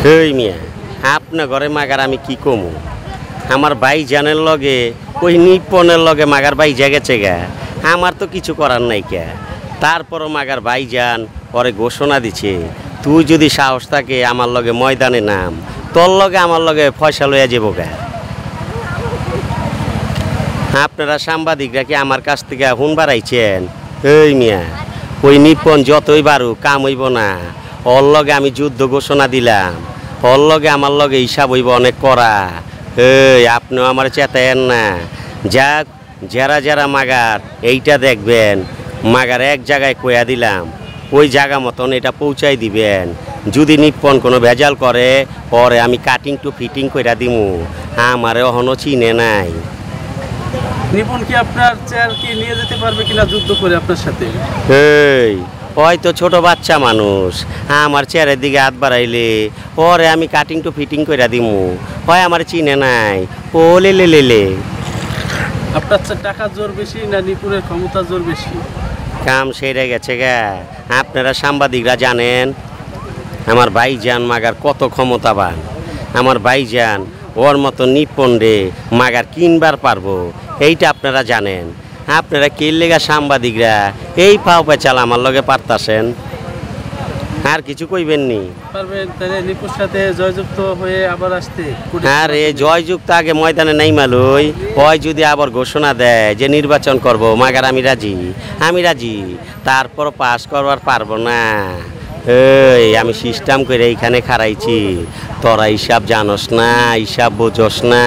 ওই মিয়া আপনার ঘরে মাগার আমি কি কমু আমার ভাই জানের লগে ওই নিপনের লগে মাগার ভাই গেছে গা আমার তো কিছু করার নাই কে তারপরও মাগার ভাই যান পরে ঘোষণা দিছে তুই যদি সাহস থাকে আমার লগে ময়দানে নাম তোর লগে আমার লগে ফয়সা লইয়া যাবো গা আপনারা সাংবাদিকরা কি আমার কাছ থেকে হুন বাড়াইছেন এই মিয়া ওই নিপন যতই বারু কাম হইব না ওর লগে আমি যুদ্ধ ঘোষণা দিলাম ওর লগে আমার লগে হিসাব হইব অনেক করা এই আপনিও আমার চেতায়েন না যাক যারা যারা মাগার এইটা দেখবেন মাগার এক জায়গায় কয়া দিলাম ওই জায়গা মতন এটা পৌঁছাই দিবেন যদি নিপন কোনো ভেজাল করে পরে আমি কাটিং টু ফিটিং কইরা দিমু আমারে অহনো চিনে নাই নিপন কি আপনার চেয়ার কি নিয়ে যেতে পারবে কিনা যুদ্ধ করে আপনার সাথে এই হয়তো ছোট বাচ্চা মানুষ আমার চেয়ারের দিকে হাত বাড়াইলে পরে আমি কাটিং টু ফিটিং কইরা দিমু হয় আমার চিনে নাই ও লে লে লে আপনার টাকা জোর বেশি না নিপুণের ক্ষমতা জোর বেশি কাম সেরে গেছে গা আপনারা সাংবাদিকরা জানেন আমার ভাইজান মাগার কত ক্ষমতাবান আমার ভাইজান ওর মতো নিপন রে মাগার কিনবার পারবো এইটা আপনারা জানেন আপনারা কে লেগা সাংবাদিকরা এই পাও পেঁচাল আমার লগে পারতাছেন আর কিছু কইবেন নি পারবেন তাহলে নিপুর সাথে জয়যুক্ত হয়ে আবার আসতে আরে জয়যুক্ত আগে ময়দানে নাই মালুই ওই যদি আবার ঘোষণা দেয় যে নির্বাচন করব মাগার আমি রাজি তারপর পাস করবার পারবো না এই আমি সিস্টেম করে এইখানে খারাইছি তোরা হিসাব জানোস না হিসাব বোঝোস না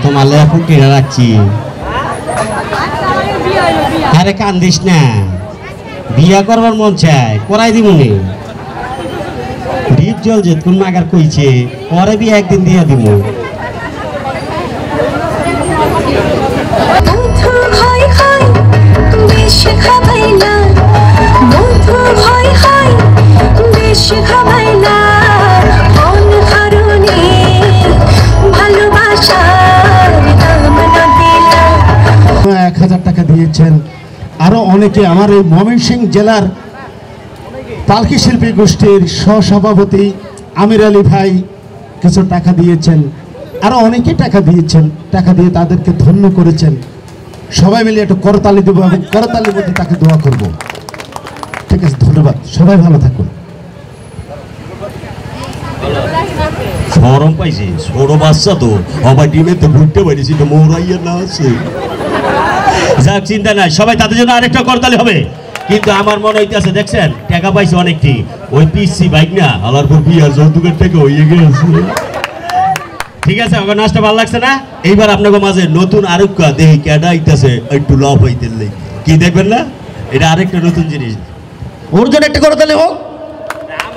তোমার ফুটিরা রাখছি আরে কান্দিস না বিয়া করবার মন চায় করাই দিমুনি ডিপ জল যে কোন মাগার কইছে পরে বিয়া একদিন দিয়া দিব টাকা দিয়েছেন আরো অনেকে আমার এই ময়মনসিংহ জেলার পালকি শিল্পী গোষ্ঠীর সহসভাপতি আমির আলী ভাই কিছু টাকা দিয়েছেন আরো অনেকে টাকা দিয়েছেন টাকা দিয়ে তাদেরকে ধন্য করেছেন সবাই মিলে একটু করতালি দেব এবং করতালির মধ্যে তাকে দোয়া করব ঠিক আছে ধন্যবাদ সবাই ভালো থাকুন শরম পাইছে ছোট বাচ্চা তো আমার টিমে তো ঘুরতে পারিছি তো মৌরাইয়া না আছে যাক চিন্তা নাই সবাই তাদের জন্য আরেকটা করতালি হবে কিন্তু আমার মনে হইতেছে দেখছেন টাকা পাইছে অনেকটি ওই পিসি বাইক না আলার পর বিয়ার যৌতুকের থেকে হইয়ে গেছে ঠিক আছে আমার নাচটা ভালো লাগছে না এইবার আপনাকে মাঝে নতুন আরেকটা দেখি ক্যাডা আইতাছে একটু লাভ হইতে কি দেখবেন না এটা আরেকটা নতুন জিনিস ওর জন্য একটা করতালি হোক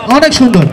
অনেক সুন্দর